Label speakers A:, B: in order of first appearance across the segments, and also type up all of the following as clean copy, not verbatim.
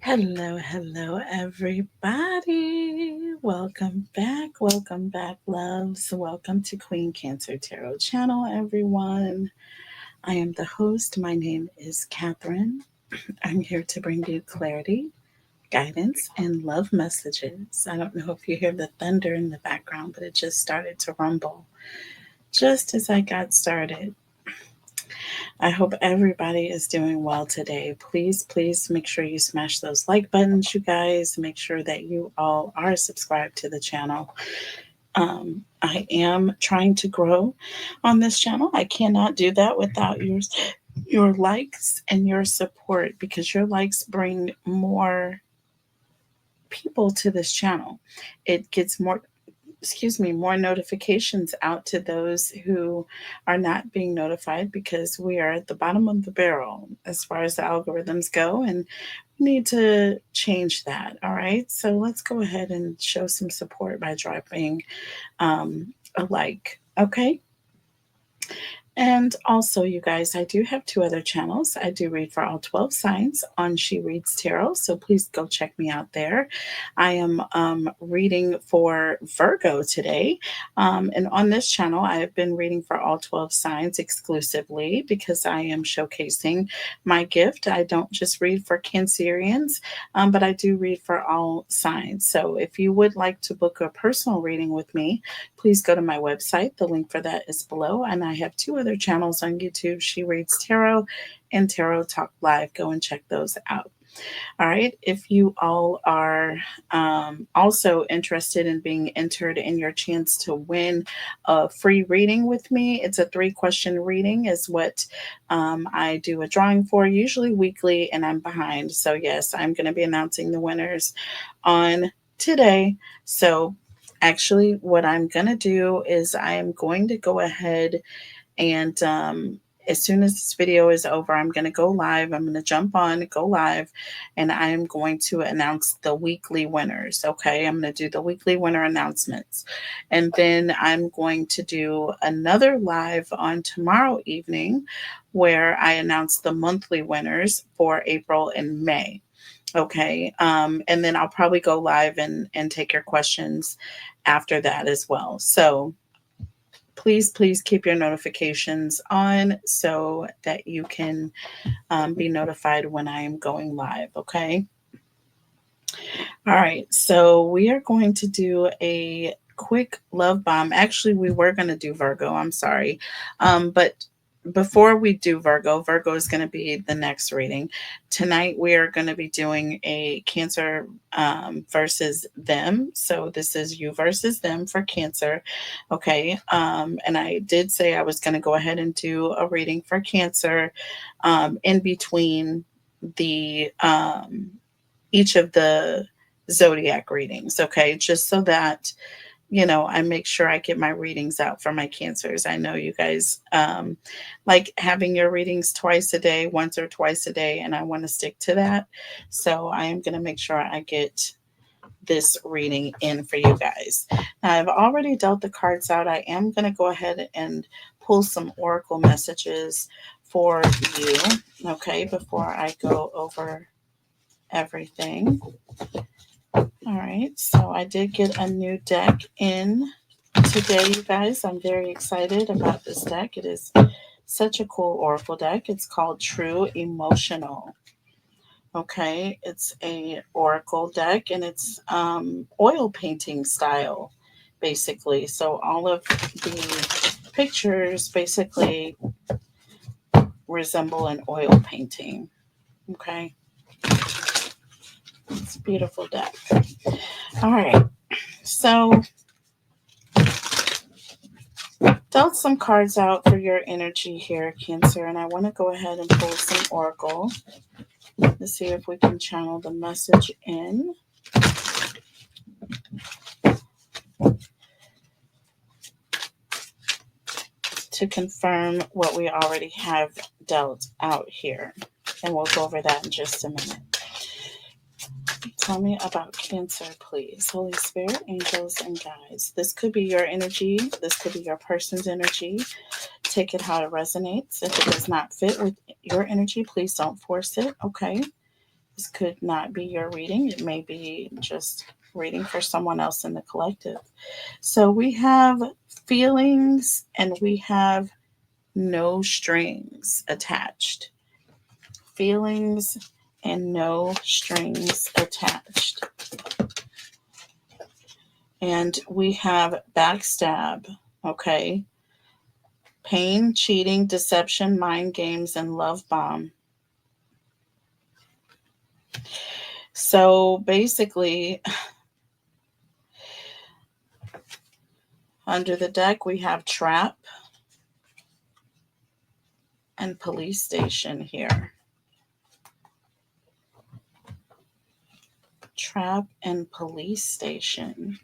A: Hello, everybody. Welcome back, loves. Welcome to Queen Cancer Tarot channel, everyone. I am the host. My name is Catherine. I'm here to bring you clarity, guidance, and love messages. I don't know if you hear the thunder in the background, but it just started to rumble just as I got started. I hope everybody is doing well today. Please make sure you smash those like buttons, you guys. Make sure that you all are subscribed to the channel. I am trying to grow on this channel. I cannot do that without your likes and your support because your likes bring more people to this channel. It gets more notifications out to those who are not being notified because we are at the bottom of the barrel as far as the algorithms go, and we need to change that. All right, so let's go ahead and show some support by dropping a like. Okay. And also, you guys, I do have two other channels. I do read for all 12 signs on She Reads Tarot, so please go check me out there. I am reading for Virgo today. And on this channel, I have been reading for all 12 signs exclusively because I am showcasing my gift. I don't just read for Cancerians, but I do read for all signs. So if you would like to book a personal reading with me, please go to my website. The link for that is below. And I have two other channels on YouTube, She Reads Tarot and Tarot Talk Live. Go and check those out. All right. If you all are also interested in being entered in your chance to win a free reading with me, it's a 3-question reading is what I do a drawing for, usually weekly, and I'm behind. So yes, I'm going to be announcing the winners on today. So actually, what I'm going to do is I am going to go ahead and as soon as this video is over, I'm going to go live. I'm going to jump on, go live, and I am going to announce the weekly winners. Okay, I'm going to do the weekly winner announcements. And then I'm going to do another live on tomorrow evening where I announce the monthly winners for April and May. Okay. And then I'll probably go live and take your questions after that as well. So please keep your notifications on so that you can be notified when I am going live. Okay. All right. So we are going to do a quick love bomb. Actually, we were going to do Virgo. I'm sorry. But before we do Virgo is going to be the next reading. Tonight, we are going to be doing a Cancer versus them. So this is you versus them for Cancer. Okay. And I did say I was going to go ahead and do a reading for Cancer in between the each of the zodiac readings. Okay. Just so that I make sure I get my readings out for my Cancers. I know you guys like having your readings twice a day, once or twice a day, and I want to stick to that. So I am going to make sure I get this reading in for you guys. Now, I've already dealt the cards out. I am going to go ahead and pull some oracle messages for you, okay, before I go over everything. All right, so I did get a new deck in today, you guys. I'm very excited about this deck. It is such a cool oracle deck. It's called True Emotional. Okay, it's a oracle deck and it's oil painting style, basically. So all of the pictures basically resemble an oil painting. Okay, it's a beautiful deck. All right, so dealt some cards out for your energy here, Cancer, and I want to go ahead and pull some oracle to see if we can channel the message in. To confirm what we already have dealt out here. And we'll go over that in just a minute. Tell me about Cancer, please. Holy Spirit, angels, and guides. This could be your energy. This could be your person's energy. Take it how it resonates. If it does not fit with your energy, please don't force it. Okay. This could not be your reading. It may be just reading for someone else in the collective. So we have feelings and we have no strings attached. Feelings and no strings attached. And we have backstab, okay? Pain, cheating, deception, mind games, and love bomb. So basically, under the deck, we have trap and police station here. Trap and police station.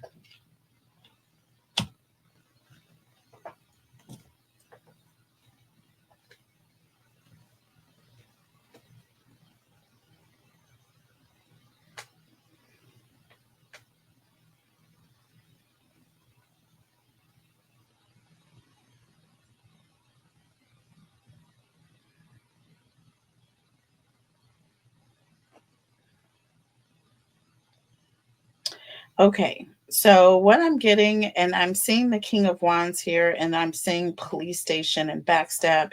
A: Okay, so what I'm getting, and I'm seeing the King of Wands here, and I'm seeing police station and backstab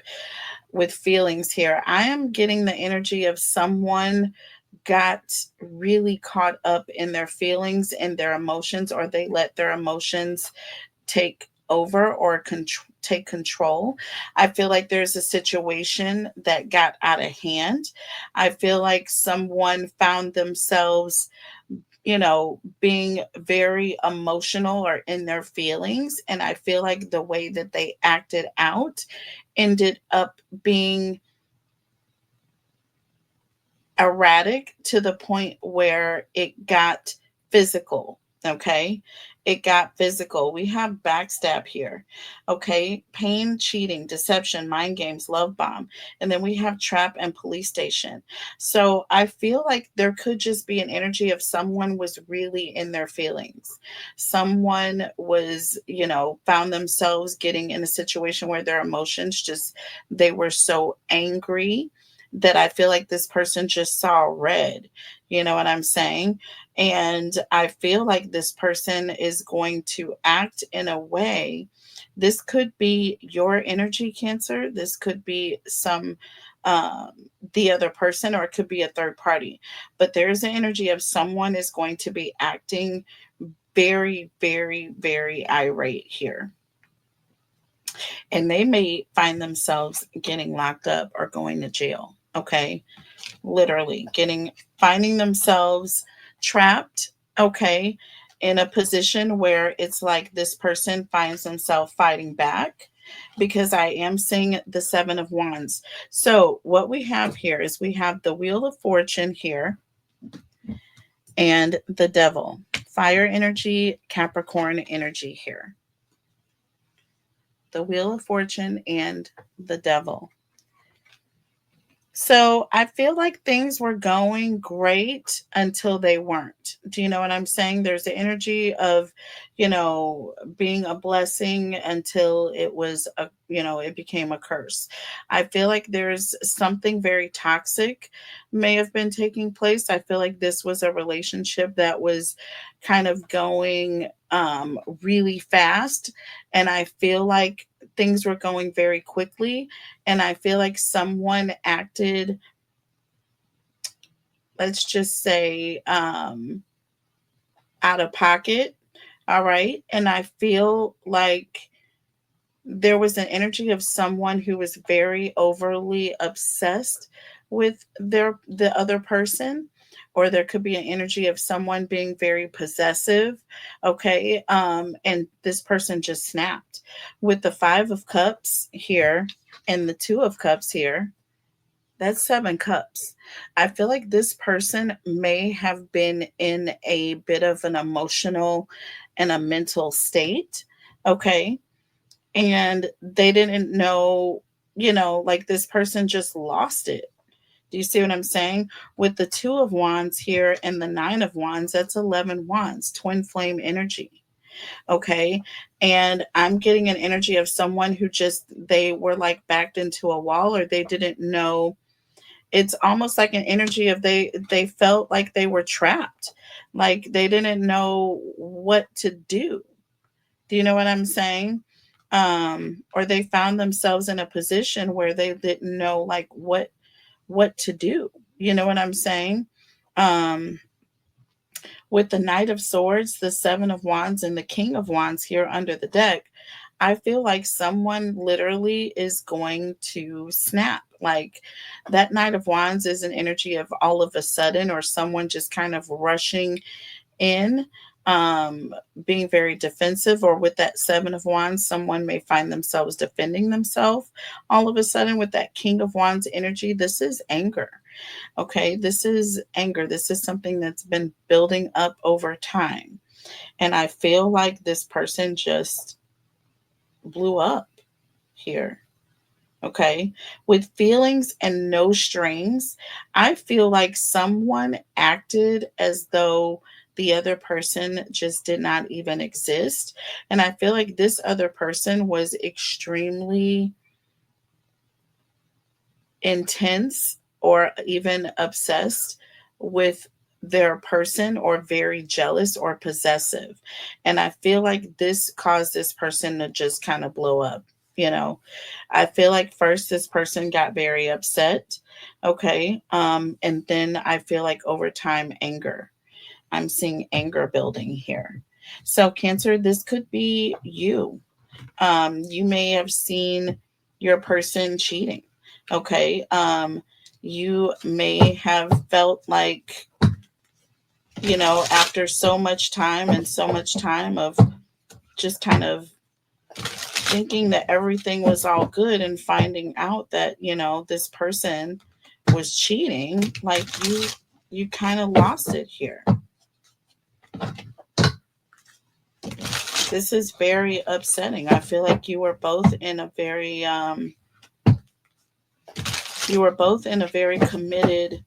A: with feelings here. I am getting the energy of someone got really caught up in their feelings and their emotions, or they let their emotions take over or take control. I feel like there's a situation that got out of hand. I feel like someone found themselves, being very emotional or in their feelings. And I feel like the way that they acted out ended up being erratic to the point where it got physical. Okay. It got physical. We have backstab here. Okay. Pain, cheating, deception, mind games, love bomb. And then we have trap and police station. So I feel like there could just be an energy of someone was really in their feelings. Someone was, found themselves getting in a situation where their emotions just, they were so angry that I feel like this person just saw red. You know what I'm saying? And I feel like this person is going to act in a way. This could be your energy, Cancer. This could be um, the other person, or it could be a third party. But there's an energy of someone is going to be acting very, very, very irate here, and they may find themselves getting locked up or going to jail. Okay. Literally finding themselves trapped. Okay. In a position where it's like this person finds themselves fighting back, because I am seeing the Seven of Wands. So what we have here is we have the Wheel of Fortune here and the Devil. Fire energy, Capricorn energy here. The Wheel of Fortune and the Devil. So I feel like things were going great until they weren't. Do you know what I'm saying? There's the energy of, being a blessing until it was it became a curse. I feel like there's something very toxic may have been taking place. I feel like this was a relationship that was kind of going really fast. And I feel like things were going very quickly, and I feel like someone acted, let's just say, out of pocket. All right. And I feel like there was an energy of someone who was very overly obsessed with the other person, or there could be an energy of someone being very possessive. Okay. And this person just snapped with the Five of Cups here and the Two of Cups here. That's Seven Cups. I feel like this person may have been in a bit of an emotional and a mental state. Okay. And they didn't know, like this person just lost it. Do you see what I'm saying? With the Two of Wands here and the Nine of Wands, that's 11 Wands, twin flame energy. Okay. And I'm getting an energy of someone who just, they were like backed into a wall, or they didn't know It's almost like an energy of they felt like they were trapped, like they didn't know what to do. Do you know what I'm saying? Or they found themselves in a position where they didn't know like what to do. You know what I'm saying? Um, with the Knight of Swords, the Seven of Wands, and the King of Wands here under the deck, I feel like someone literally is going to snap. Like that Knight of Wands is an energy of all of a sudden, or someone just kind of rushing in, um, being very defensive. Or with that Seven of Wands, someone may find themselves defending themselves all of a sudden. With that King of Wands energy, this is anger. Okay, this is anger. This is something that's been building up over time. And I feel like this person just blew up here. Okay, with feelings and no strings, I feel like someone acted as though the other person just did not even exist. And I feel like this other person was extremely intense or even obsessed with their person, or very jealous or possessive. And I feel like this caused this person to just kind of blow up. You know, I feel like first this person got very upset. Okay. And then I feel like over time, anger. I'm seeing anger building here. So, Cancer, this could be you. You may have seen your person cheating. Okay. You may have felt like, after so much time and so much time of just kind of thinking that everything was all good and finding out that, this person was cheating, like you kind of lost it here. This is very upsetting. I feel like you were both in a very committed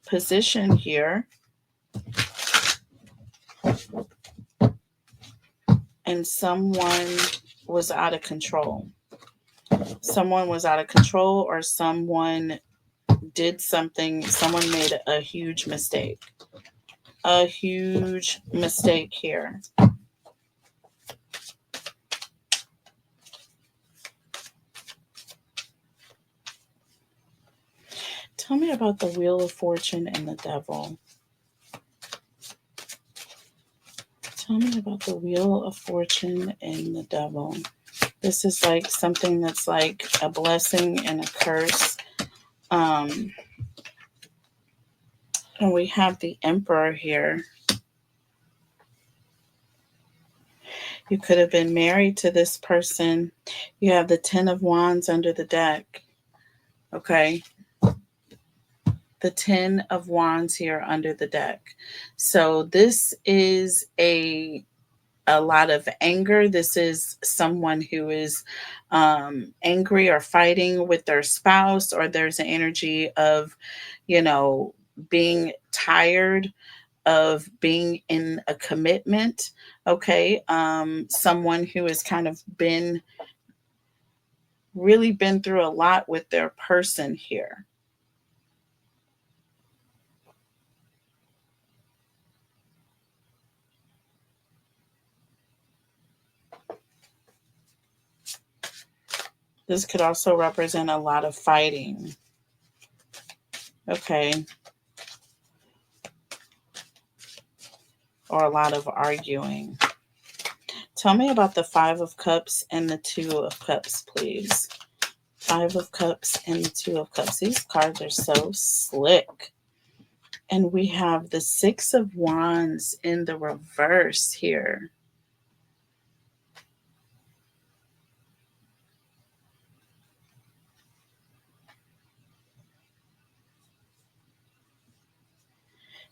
A: position here, and someone was out of control. Someone was out of control, or someone did something, someone made a huge mistake. A huge mistake here. Tell me about the Wheel of Fortune and the Devil. Tell me about the Wheel of Fortune and the Devil. This is like something that's like a blessing and a curse. And we have the Emperor here. You could have been married to this person. You have the Ten of Wands under the deck. Okay. The Ten of Wands here under the deck. So this is a lot of anger. This is someone who is angry or fighting with their spouse, or there's an energy of, you know, being tired of being in a commitment. Okay. Someone who has kind of really been through a lot with their person here. This could also represent a lot of fighting. Okay. Or a lot of arguing. Tell me about the Five of Cups and the Two of Cups, please. Five of Cups and the Two of Cups. These cards are so slick. And we have the Six of Wands in the reverse here.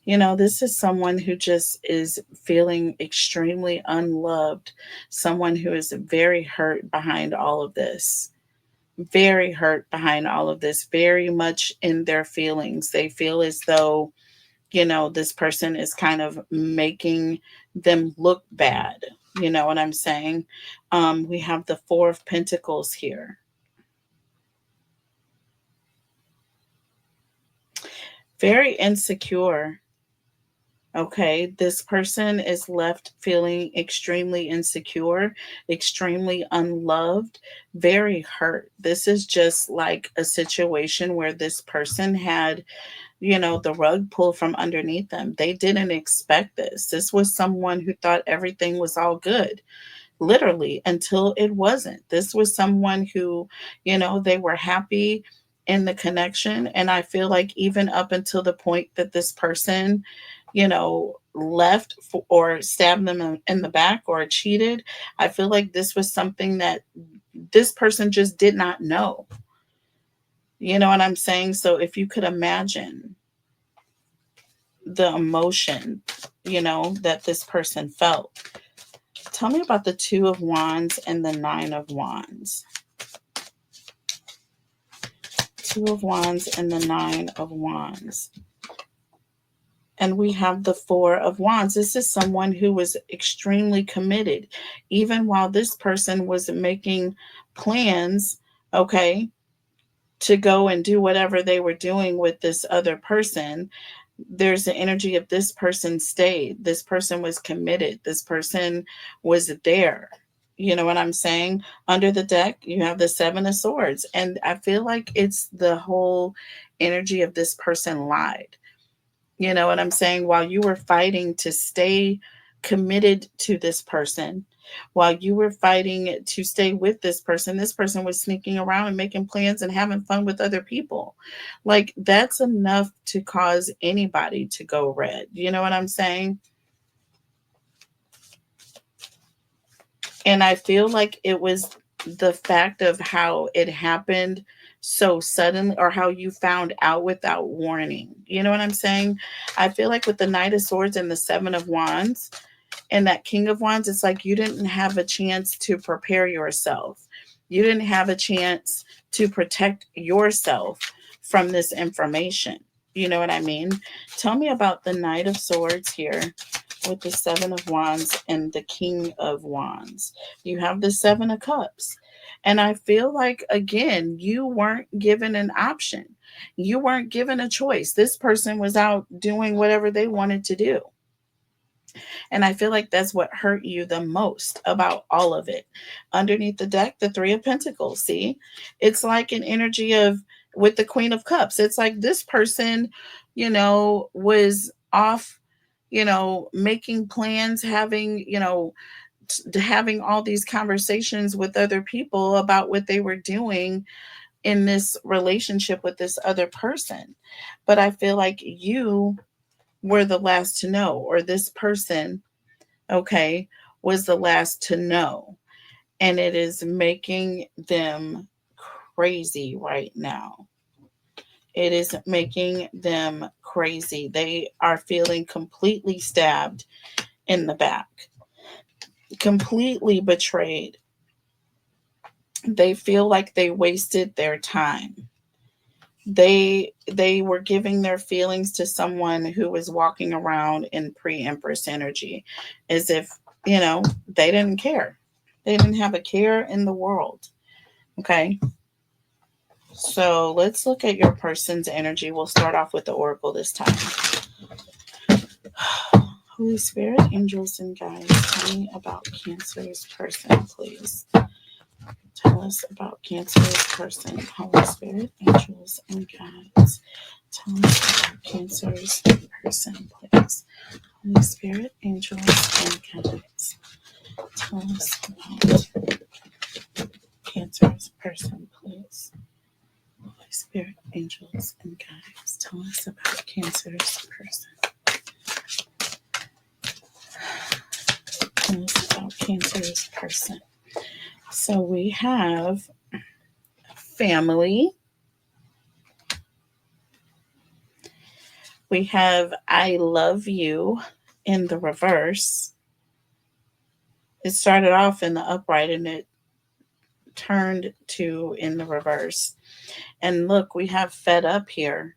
A: You know, this is someone who just is feeling extremely unloved, someone who is very hurt behind all of this. Very hurt behind all of this, very much in their feelings. They feel as though, this person is kind of making them look bad. You know what I'm saying? We have the Four of Pentacles here. Very insecure. Okay, this person is left feeling extremely insecure, extremely unloved, very hurt. This is just like a situation where this person had, the rug pulled from underneath them. They didn't expect this. This was someone who thought everything was all good, literally, until it wasn't. This was someone who, they were happy in the connection. And I feel like even up until the point that this person, left or stabbed them in the back or cheated, I feel like this was something that this person just did not know. You know what I'm saying? So if you could imagine the emotion, that this person felt. Tell me about the Two of Wands and the Nine of Wands. Two of Wands and the Nine of Wands. And we have the Four of Wands. This is someone who was extremely committed, even while this person was making plans, okay, to go and do whatever they were doing with this other person. There's the energy of this person stayed. This person was committed. This person was there. You know what I'm saying? Under the deck, you have the Seven of Swords. And I feel like it's the whole energy of this person lied. You know what I'm saying? While you were fighting to stay committed to this person, while you were fighting to stay with this person was sneaking around and making plans and having fun with other people. Like, that's enough to cause anybody to go red. You know what I'm saying? And I feel like it was the fact of how it happened so suddenly, or how you found out without warning. You know what I'm saying? I feel like with the Knight of Swords and the Seven of Wands and that King of Wands, it's like you didn't have a chance to prepare yourself. You didn't have a chance to protect yourself from this information. You know what I mean? Tell me about the Knight of Swords here with the Seven of Wands and the King of Wands. You have the Seven of Cups. And I feel like, again, you weren't given an option. You weren't given a choice. This person was out doing whatever they wanted to do. And I feel like that's what hurt you the most about all of it. Underneath the deck, the Three of Pentacles. See, it's like an energy of, with the Queen of Cups, it's like this person, was off, making plans, having, having all these conversations with other people about what they were doing in this relationship with this other person. But I feel like you were the last to know, or this person, okay, was the last to know. And it is making them crazy right now. It is making them crazy. They are feeling completely stabbed in the back, completely betrayed. They feel like they wasted their time. They were giving their feelings to someone who was walking around in pre-empress energy, as if, they didn't care. They didn't have a care in the world. Okay. So let's look at your person's energy. We'll start off with the oracle this time. Holy Spirit, angels, and guides, tell me about Cancer's person, please. Tell us about Cancer's person. Holy Spirit, angels, and guides, tell us about Cancer's person, please. Holy Spirit, angels, and guides, tell us about Cancer's person, please. Holy Spirit, angels, and guides, tell us about Cancer's person. Tell us about Cancer's person. So we have family. We have I love you in the reverse. It started off in the upright and it turned to in the reverse. And look, we have fed up here.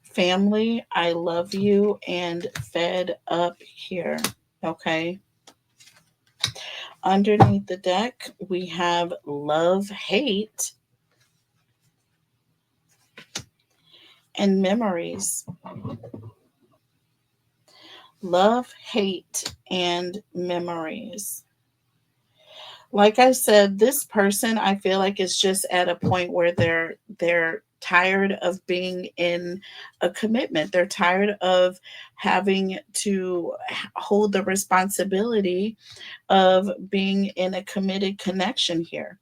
A: Family, I love you, and fed up here. Okay. Underneath the deck, we have love, hate, and memories. Love, hate, and memories. Like I said, this person I feel like is just at a point where they're tired of being in a commitment. They're tired of having to hold the responsibility of being in a committed connection here.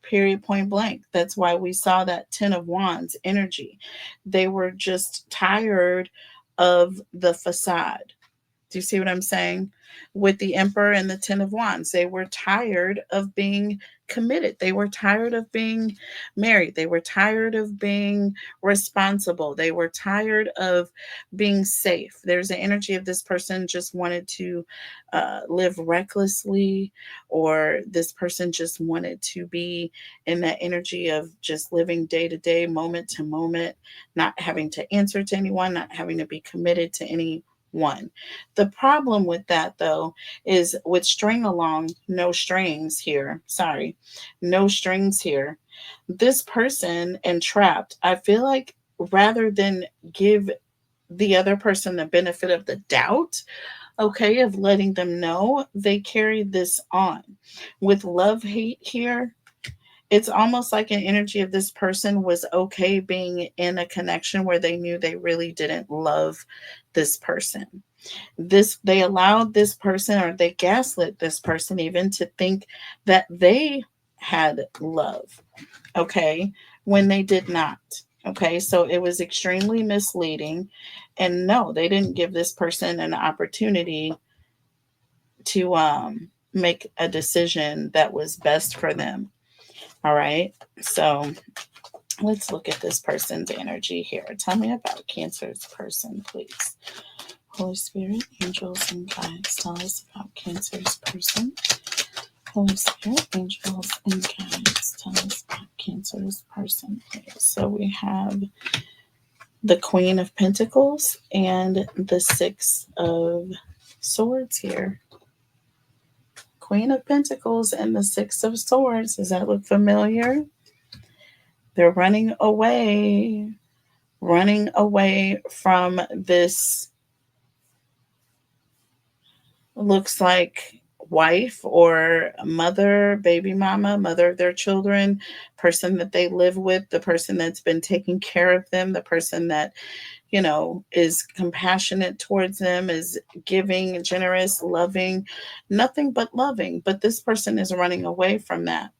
A: Period, point blank. That's why we saw that 10 of Wands energy. They were just tired of the facade. Do you see what I'm saying? With the Emperor and the Ten of Wands, they were tired of being committed. They were tired of being married. They were tired of being responsible. They were tired of being safe. There's an energy of this person just wanted to live recklessly, or this person just wanted to be in that energy of just living day to day, moment to moment, not having to answer to anyone, not having to be committed to any one. The problem with that, though, is with string along, no strings here. Sorry, no strings here. This person entrapped, I feel like rather than give the other person the benefit of the doubt, okay, of letting them know, they carried this on. With love hate here, it's almost like an energy of this person was okay being in a connection where they knew they really didn't love this person. They allowed this person, or they gaslit this person even, to think that they had love, okay, when they did not. Okay, so it was extremely misleading. And no, they didn't give this person an opportunity to make a decision that was best for them. All right, so let's look at this person's energy here. Tell me about Cancer's person, please. Holy Spirit, angels, and guides, tell us about Cancer's person. Holy Spirit, angels, and guides, tell us about Cancer's person, please. So we have the Queen of Pentacles and the Six of Swords here. Queen of Pentacles and the Six of Swords. Does that look familiar? They're running away from this, looks like, wife or mother, baby mama, mother of their children, person that they live with, the person that's been taking care of them, the person that, is compassionate towards them, is giving, generous, loving, nothing but loving. But this person is running away from that.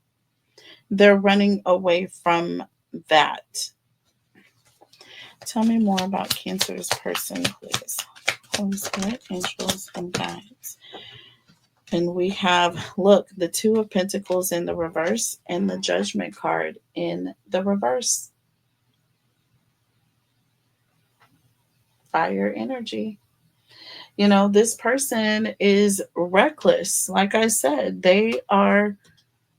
A: They're running away from that. Tell me more about Cancer's person, please. Holy Spirit, angels, and guides. And we have, look, the Two of Pentacles in the reverse and the Judgment card in the reverse. Fire energy. This person is reckless. Like I said, they are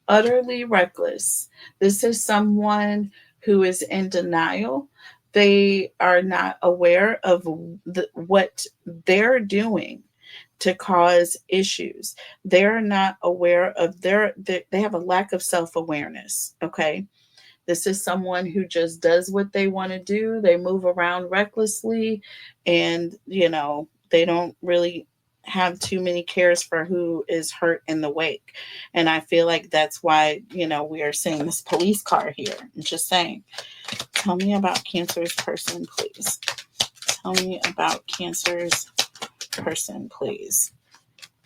A: utterly reckless. This is someone who is in denial. They are not aware of what they're doing to cause issues. They're not aware of they have a lack of self-awareness. Okay. This is someone who just does what they want to do. They move around recklessly, and, they don't really have too many cares for who is hurt in the wake. And I feel like that's why, we are seeing this police car here. I'm just saying. Tell me about Cancer's person, please. Tell me about Cancer's person, please.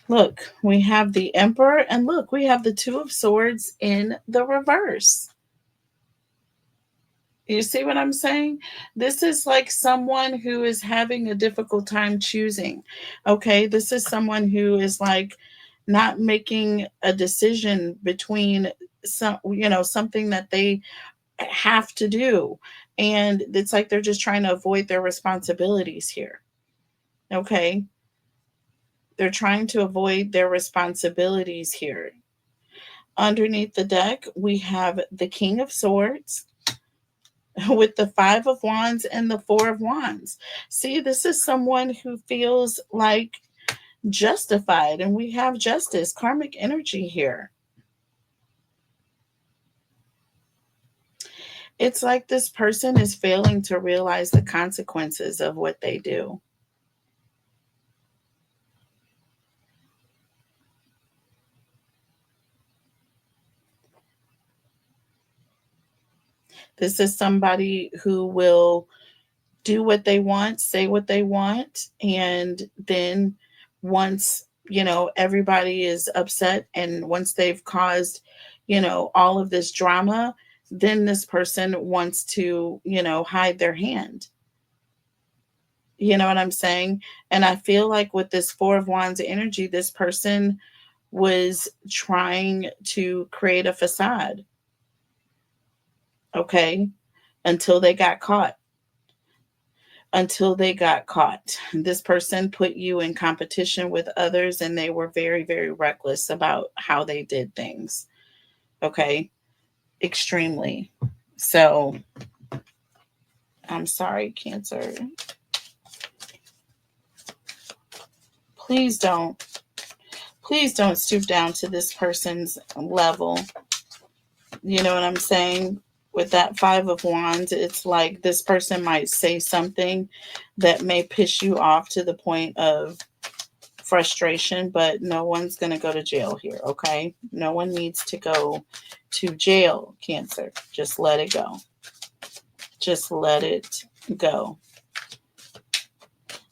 A: Look, we have the Emperor, and look, we have the Two of Swords in the reverse. You see what I'm saying? This is like someone who is having a difficult time choosing. Okay, this is someone who is like not making a decision between something that they have to do, and it's like they're just trying to avoid their responsibilities here. Okay, they're trying to avoid their responsibilities here. Underneath the deck, we have the King of Swords with the Five of Wands and the Four of Wands. See, this is someone who feels like justified, and we have justice, karmic energy here. It's like this person is failing to realize the consequences of what they do. This is somebody who will do what they want, say what they want, and then once, everybody is upset and once they've caused, all of this drama, then this person wants to, hide their hand. You know what I'm saying? And I feel like with this Four of Wands energy, this person was trying to create a facade, okay, until they got caught. Until they got caught. This person put you in competition with others, and they were very, very reckless about how they did things. Okay. Extremely. So I'm sorry, Cancer. Please don't. Please don't stoop down to this person's level. You know what I'm saying? With that Five of Wands, it's like this person might say something that may piss you off to the point of frustration, but no one's going to go to jail here, okay? No one needs to go to jail, Cancer. Just let it go. Just let it go.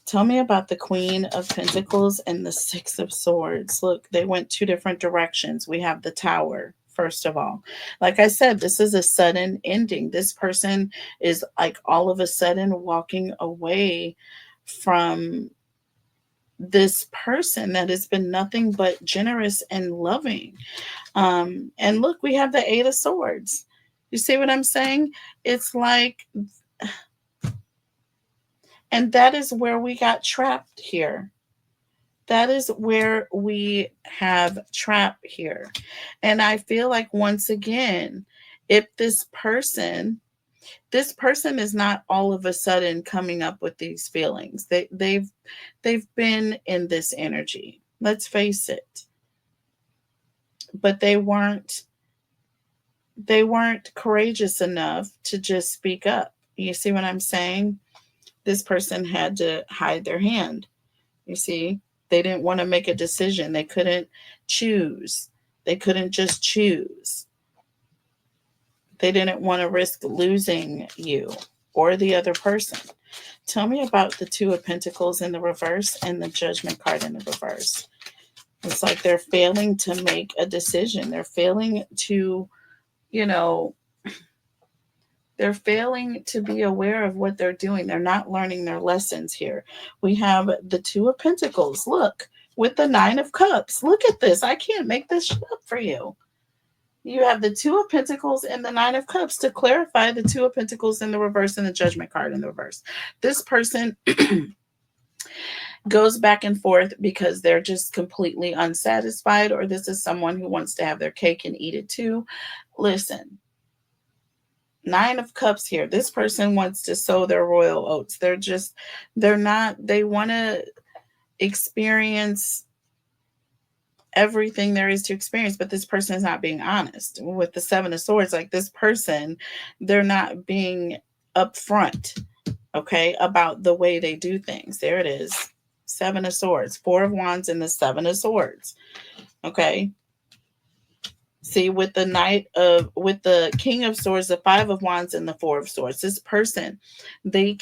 A: Tell me about the Queen of Pentacles and the Six of Swords. Look, they went two different directions. We have the Tower, first of all. Like I said, this is a sudden ending. This person is like all of a sudden walking away from this person that has been nothing but generous and loving. And look, we have the Eight of Swords. You see what I'm saying? It's like, and that is where we got trapped here. That is where we have trapped here. And I feel like once again, if this person is not all of a sudden coming up with these feelings. They've been in this energy. Let's face it. But they weren't courageous enough to just speak up. You see what I'm saying? This person had to hide their hand. You see, they didn't want to make a decision. They couldn't choose. They couldn't just choose. They didn't want to risk losing you or the other person. Tell me about the Two of Pentacles in the reverse and the Judgment card in the reverse. It's like they're failing to make a decision. They're failing to, they're failing to be aware of what they're doing. They're not learning their lessons here. We have the Two of Pentacles. Look, with the Nine of Cups. Look at this. I can't make this shit up for you. You have the Two of Pentacles and the Nine of Cups. To clarify, the Two of Pentacles in the reverse and the Judgment card in the reverse. This person goes back and forth because they're just completely unsatisfied, or this is someone who wants to have their cake and eat it too. Listen, Nine of Cups here. This person wants to sow their royal oats. They want to experience everything there is to experience, but this person is not being honest. With the Seven of Swords, like this person, they're not being upfront, okay, about the way they do things. There it is. Seven of Swords, Four of Wands, and the Seven of Swords. Okay. See, with the King of Swords, the Five of Wands, and the Four of Swords, this person, they're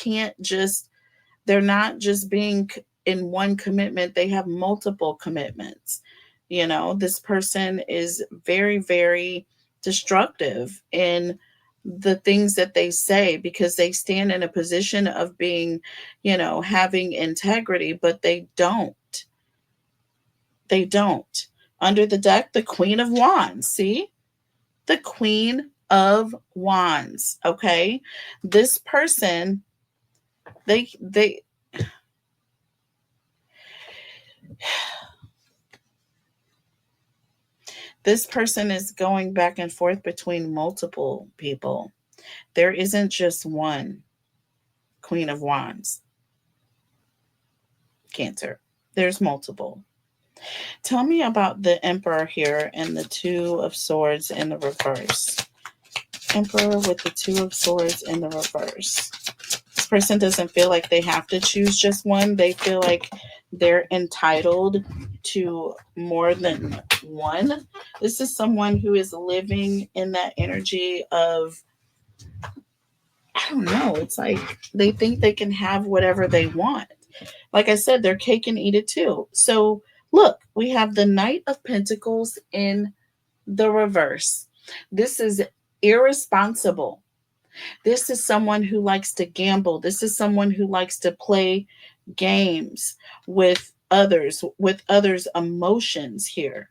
A: not just being in one commitment. They have multiple commitments. This person is very, very destructive in the things that they say because they stand in a position of being, having integrity, but they don't. They don't. Under the deck, the Queen of Wands. See? The Queen of Wands. Okay? This person, they this person is going back and forth between multiple people. There isn't just one Queen of Wands. Cancer. There's multiple. Tell me about the Emperor here and the Two of Swords in the reverse. Emperor with the Two of Swords in the reverse. This person doesn't feel like they have to choose just one. They feel like they're entitled to more than one. This is someone who is living in that energy of, I don't know, it's like they think they can have whatever they want. Like I said, they're cake and eat it too. So look, we have the Knight of Pentacles in the reverse. This is irresponsible. This is someone who likes to gamble. This is someone who likes to play games with others' emotions here.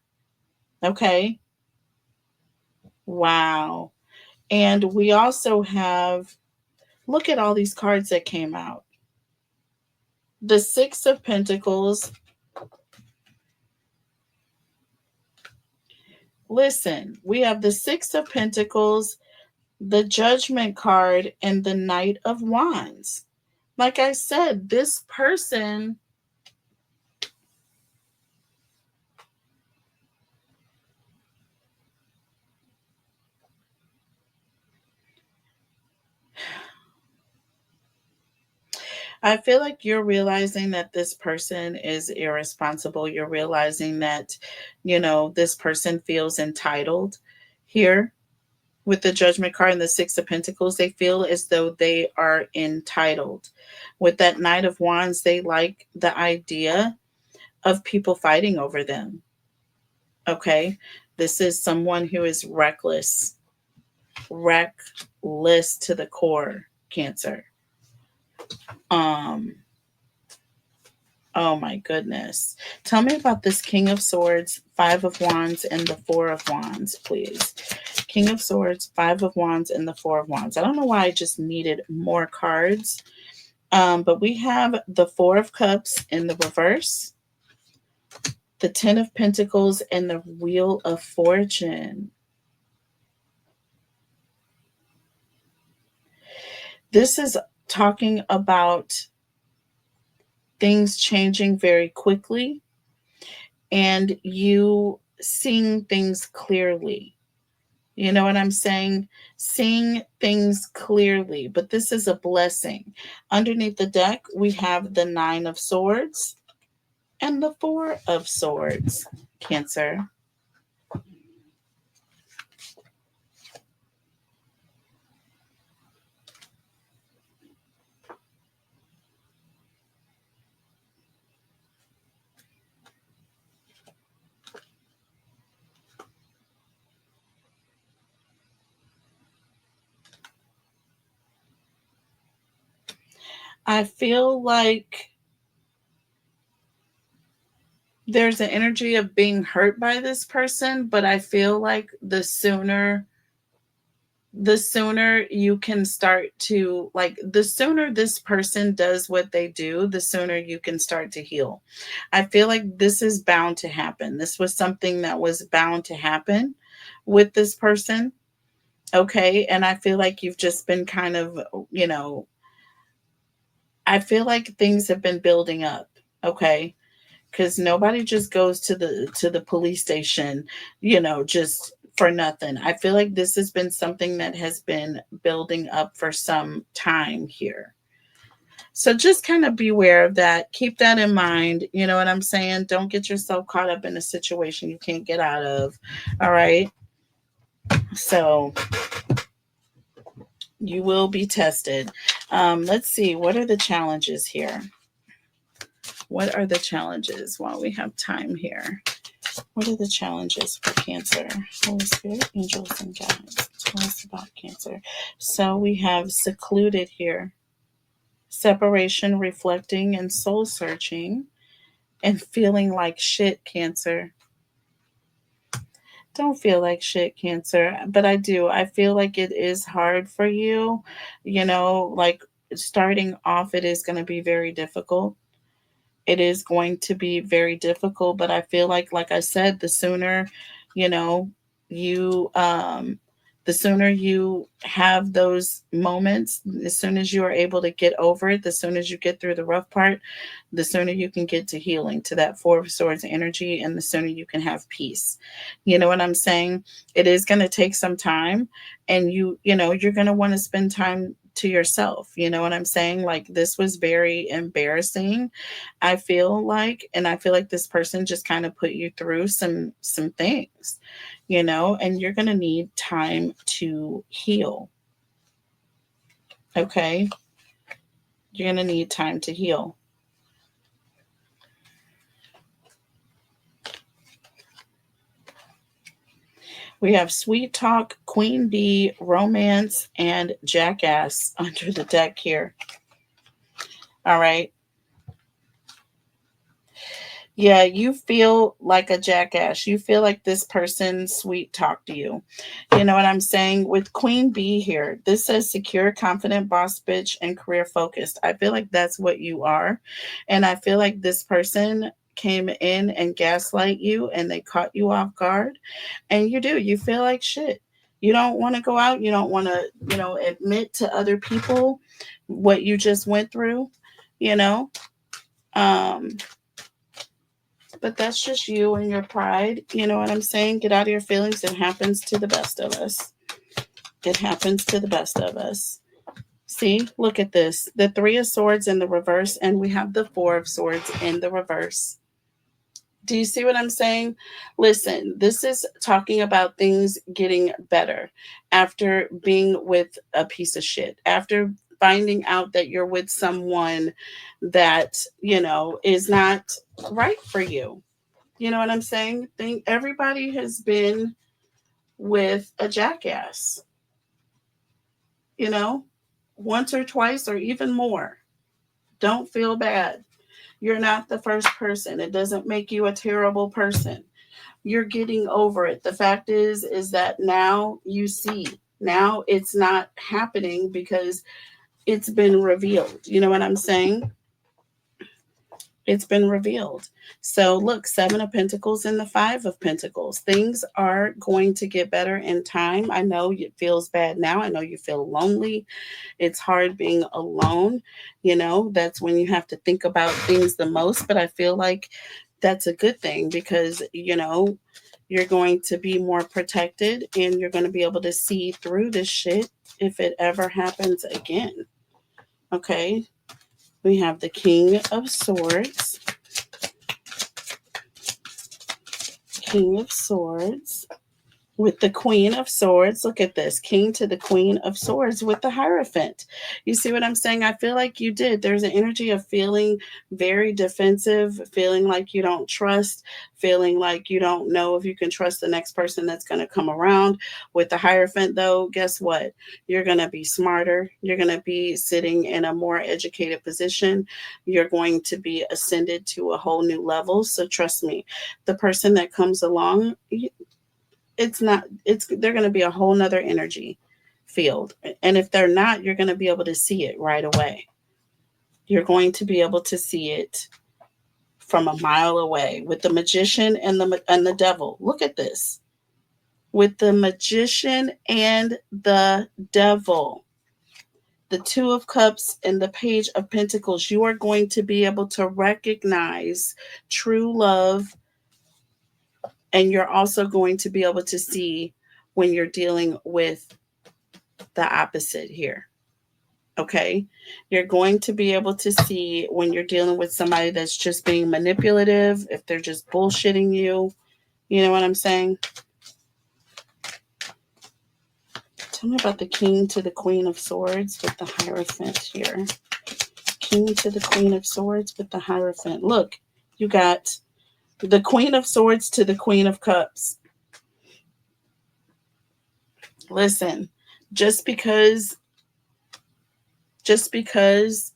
A: Okay? Wow. And we also have, look at all these cards that came out. The Six of Pentacles. Listen, we have the Six of Pentacles, the Judgment card, and the Knight of Wands. Like I said, this person, I feel like you're realizing that this person is irresponsible. You're realizing that, this person feels entitled here with the Judgment card and the Six of Pentacles. They feel as though they are entitled. With that Knight of Wands, they like the idea of people fighting over them. Okay? This is someone who is reckless to the core, Cancer. Um, oh my goodness. Tell me about this King of Swords, Five of Wands, and the Four of Wands, please. King of Swords, Five of Wands, and the Four of Wands. I don't know why I just needed more cards. But we have the Four of Cups in the reverse, the Ten of Pentacles, and the Wheel of Fortune. This is talking about things changing very quickly and you seeing things clearly. You know what I'm saying? Seeing things clearly. But this is a blessing. Underneath the deck, we have the Nine of Swords and the Four of Swords, Cancer. I feel like there's an energy of being hurt by this person, but I feel like the sooner you can start to, like, the sooner this person does what they do, the sooner you can start to heal. I feel like this is bound to happen. This was something that was bound to happen with this person. Okay. And I feel like you've just been kind of, I feel like things have been building up. Okay. Because nobody just goes to the police station, just for nothing. I feel like this has been something that has been building up for some time here. So just kind of beware of that. Keep that in mind. You know what I'm saying? Don't get yourself caught up in a situation you can't get out of. All right. So you will be tested. Let's see. What are the challenges here? What are the challenges while we have time here? What are the challenges for Cancer? Holy Spirit, angels, and guides. Tell us about Cancer. So we have secluded here. Separation, reflecting, and soul searching, and feeling like shit, Cancer. Don't feel like shit, Cancer. But I do. I feel like it is hard for you. Like starting off, it is going to be very difficult. It is going to be very difficult, but I feel like I said, the sooner, you The sooner you have those moments, as soon as you are able to get over it, the sooner as you get through the rough part, the sooner you can get to healing, to that Four of Swords energy, and the sooner you can have peace. You know what I'm saying? It is going to take some time, and you're going to want to spend time to yourself. You know what I'm saying? Like, this was very embarrassing, I feel like, and I feel like this person just kind of put you through some things, and you're going to need time to heal. Okay? You're going to need time to heal. We have Sweet Talk, Queen Bee, Romance, and Jackass under the deck here. All right. Yeah, you feel like a jackass. You feel like this person sweet talked to you. You know what I'm saying? With Queen Bee here, this says secure, confident, boss bitch, and career focused. I feel like that's what you are. And I feel like this person came in and gaslight you and they caught you off guard. And you do. You feel like shit. You don't want to go out. You don't want to, admit to other people what you just went through, you know? Um, but that's just you and your pride. You know what I'm saying? Get out of your feelings. It happens to the best of us. It happens to the best of us. See, look at this. The Three of Swords in the reverse, and we have the Four of Swords in the reverse. Do you see what I'm saying? Listen, this is talking about things getting better after being with a piece of shit, after finding out that you're with someone that, is not right for you. You know what I'm saying? Think everybody has been with a jackass, you know, once or twice or even more. Don't feel bad. You're not the first person. It doesn't make you a terrible person. You're getting over it. The fact is that now you see. Now it's not happening because it's been revealed. You know what I'm saying? It's been revealed. So look, Seven of Pentacles and the Five of Pentacles. Things are going to get better in time. I know it feels bad now. I know you feel lonely. It's hard being alone. That's when you have to think about things the most. But I feel like that's a good thing because, you're going to be more protected and you're going to be able to see through this shit if it ever happens again. Okay. We have the King of Swords. King of Swords with the Queen of Swords. Look at this. King to the Queen of Swords with the Hierophant. You see what I'm saying? I feel like you did. There's an energy of feeling very defensive, feeling like you don't trust, feeling like you don't know if you can trust the next person that's going to come around. With the Hierophant, though, guess what? You're going to be smarter. You're going to be sitting in a more educated position. You're going to be ascended to a whole new level. So trust me, the person that comes along, they're going to be a whole nother energy field. And if they're not, you're going to be able to see it right away. You're going to be able to see it from a mile away. With the Magician and the Devil, look at this. With the Magician and the Devil, the Two of Cups and the Page of Pentacles, you are going to be able to recognize true love. And you're also going to be able to see when you're dealing with the opposite here. Okay. You're going to be able to see when you're dealing with somebody that's just being manipulative, if they're just bullshitting you. You know what I'm saying? Tell me about the King to the Queen of Swords with the Hierophant here. King to the Queen of Swords with the Hierophant. Look, you got the Queen of Swords to the Queen of Cups. Listen, just because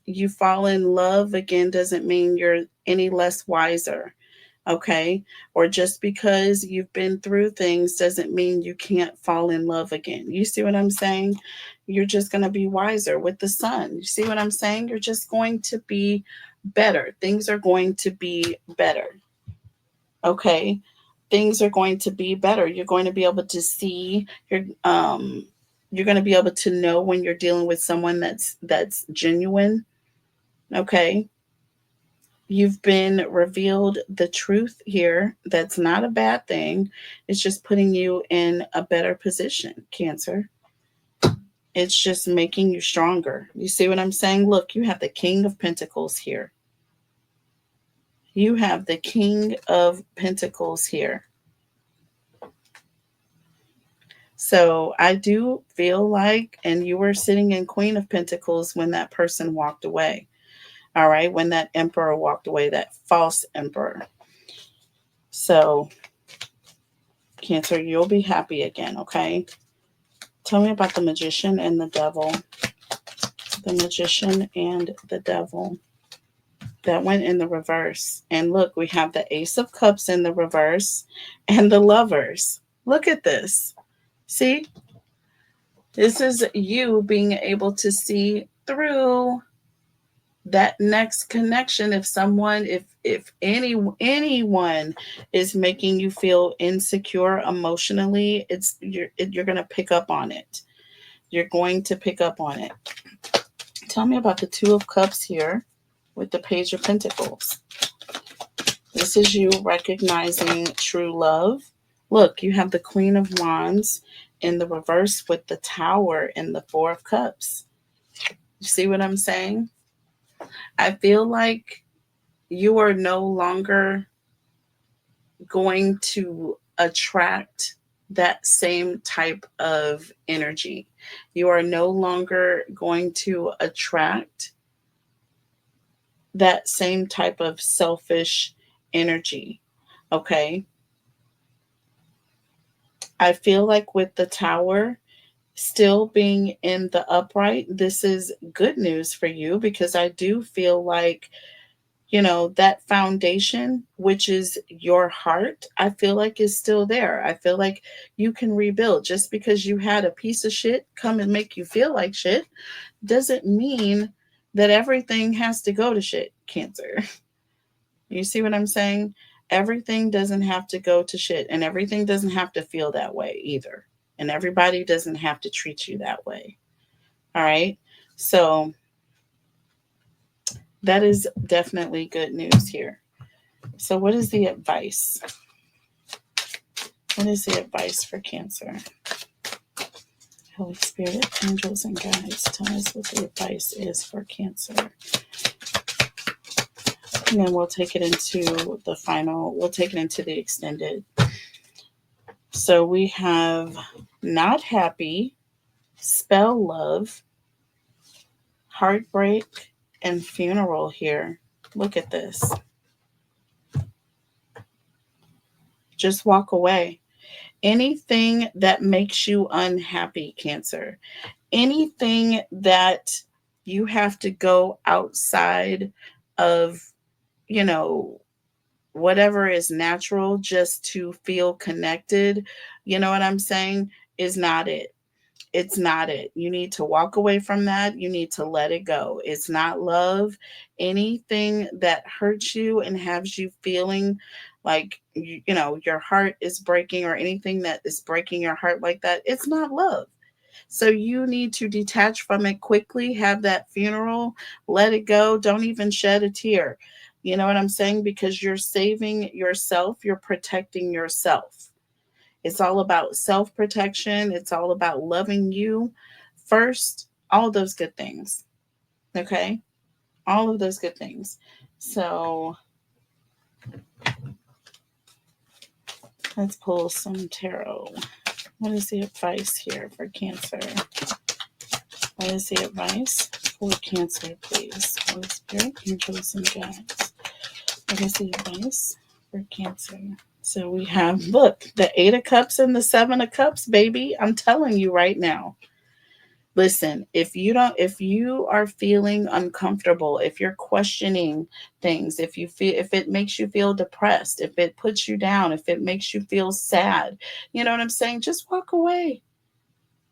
A: you fall in love again doesn't mean you're any less wiser. Okay. Or just because you've been through things doesn't mean you can't fall in love again. You see what I'm saying? You're just going to be wiser with the Sun. You see what I'm saying? You're just going to be better. Things are going to be better. Okay. things are going to be better. You're going to be able to see you're going to be able to know when you're dealing with someone that's genuine. Okay, you've been revealed the truth here. That's not a bad thing. It's just putting you in a better position, Cancer. It's just making you stronger. You see what I'm saying? Look, you have the King of Pentacles here. You have the King of Pentacles here. So I do feel like, and you were sitting in Queen of Pentacles when that person walked away. All right. When that emperor walked away, that false emperor. So, Cancer, you'll be happy again. Okay. Tell me about the Magician and the Devil. The Magician and the Devil. That went in the reverse. And look, we have the Ace of Cups in the reverse and the Lovers. Look at this. See? This is you being able to see through that next connection. If someone, if anyone is making you feel insecure emotionally, you're going to pick up on it. You're going to pick up on it. Tell me about the Two of Cups here with the Page of Pentacles. This is you recognizing true love. Look, you have the Queen of Wands in the reverse with the Tower and the Four of Cups. You see what I'm saying? I feel like you are no longer going to attract that same type of energy. You are no longer going to attract that same type of selfish energy. Okay. I feel like with the Tower still being in the upright, this is good news for you, because I do feel like, that foundation, which is your heart, I feel like is still there. I feel like you can rebuild. Just because you had a piece of shit come and make you feel like shit doesn't mean that everything has to go to shit, Cancer. You see what I'm saying? Everything doesn't have to go to shit, and everything doesn't have to feel that way either. And everybody doesn't have to treat you that way. All right. So that is definitely good news here. So, what is the advice? What is the advice for Cancer? Holy Spirit, angels, and guides, tell us what the advice is for Cancer. And then we'll take it into the final, we'll take it into the extended. So we have not happy, spell love, heartbreak, and funeral here. Look at this. Just walk away. Anything that makes you unhappy, Cancer. Anything that you have to go outside of, you know, whatever is natural just to feel connected, you know what I'm saying, is not it. It's not it. You need to walk away from that. You need to let it go. It's not love. Anything that hurts you and has you feeling like, your heart is breaking, or anything that is breaking your heart like that, it's not love. So you need to detach from it quickly, have that funeral, let it go. Don't even shed a tear. You know what I'm saying? Because you're saving yourself, you're protecting yourself. It's all about self protection, it's all about loving you first, all those good things. Okay? All of those good things. So let's pull some tarot. What is the advice here for Cancer? What is the advice for Cancer, please? Holy Spirit, angels, and guides. What is the advice for Cancer? So we have, look, the Eight of Cups and the Seven of Cups, baby. I'm telling you right now. Listen, if you are feeling uncomfortable, if you're questioning things, if it makes you feel depressed, if it puts you down, if it makes you feel sad, you know what I'm saying? Just walk away.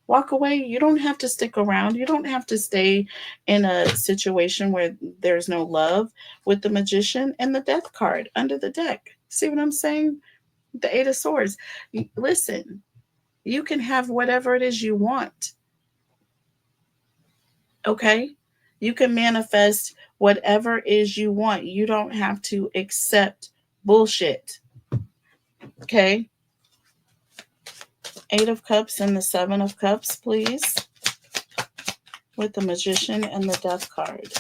A: Walk away. You don't have to stick around. You don't have to stay in a situation where there's no love. With the Magician and the Death card under the deck. See what I'm saying? The Eight of Swords. Listen, you can have whatever it is you want. Okay? You can manifest whatever it is you want. You don't have to accept bullshit. Okay? Eight of Cups and the Seven of Cups, please. With the Magician and the Death card.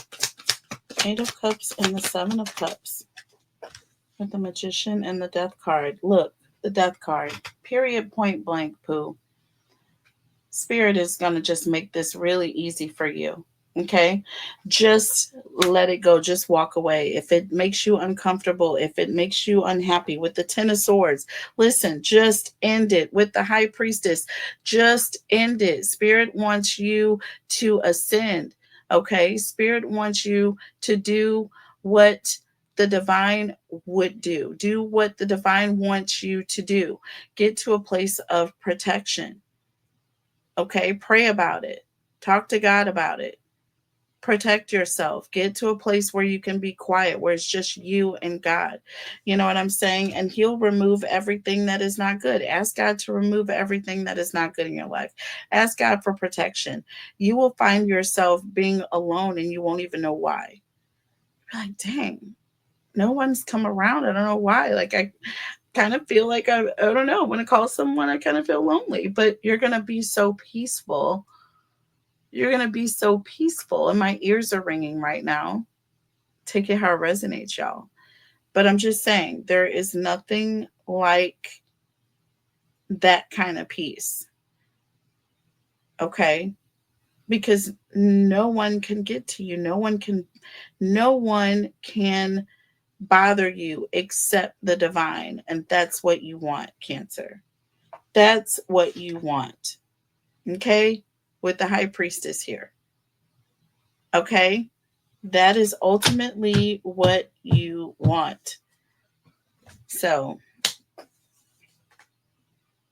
A: Eight of Cups and the Seven of Cups. With the Magician and the Death card. Look, the Death card. Period, point blank, poo. Spirit is going to just make this really easy for you. Okay? Just let it go. Just walk away. If it makes you uncomfortable, if it makes you unhappy with the Ten of Swords, listen, just end it. With the High Priestess, just end it. Spirit wants you to ascend. Okay? Spirit wants you to do what the divine would do. Do what the divine wants you to do. Get to a place of protection. Okay, pray about it. Talk to God about it. Protect yourself. Get to a place where you can be quiet, where it's just you and God. You know what I'm saying? And He'll remove everything that is not good. Ask God to remove everything that is not good in your life. Ask God for protection. You will find yourself being alone and you won't even know why. You're like, dang, no one's come around. I don't know why. Like, I kind of feel like I don't know, when I call someone, I kind of feel lonely, but you're going to be so peaceful. You're going to be so peaceful. And my ears are ringing right now. Take it how it resonates, y'all. But I'm just saying, there is nothing like that kind of peace. Okay? Because no one can get to you. No one can bother you except the divine. And that's what you want, Cancer. That's what you want. Okay? With the High Priestess here. Okay? That is ultimately what you want. So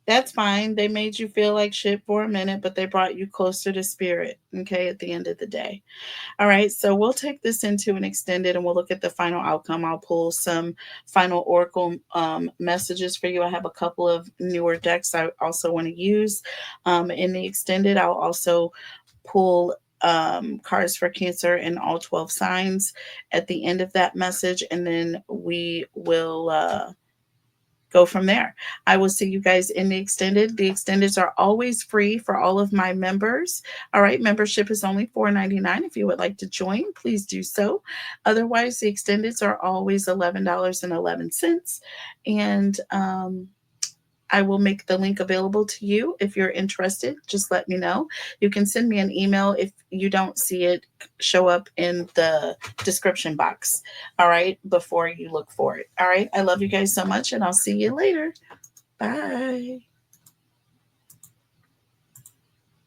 A: that's fine. They made you feel like shit for a minute, but they brought you closer to spirit. Okay, at the end of the day. All right, so we'll take this into an extended and we'll look at the final outcome. I'll pull some final oracle messages for you. I have a couple of newer decks I also want to use in the extended. I'll also pull cards for Cancer in all 12 signs at the end of that message, and then we will go from there. I will see you guys in the extended. The extendeds are always free for all of my members. All right, membership is only $4.99. If you would like to join, please do so. Otherwise, the extendeds are always $11.11. And I will make the link available to you if you're interested. Just let me know. You can send me an email if you don't see it show up in the description box. All right, before you look for it. All right, I love you guys so much, and I'll see you later. Bye.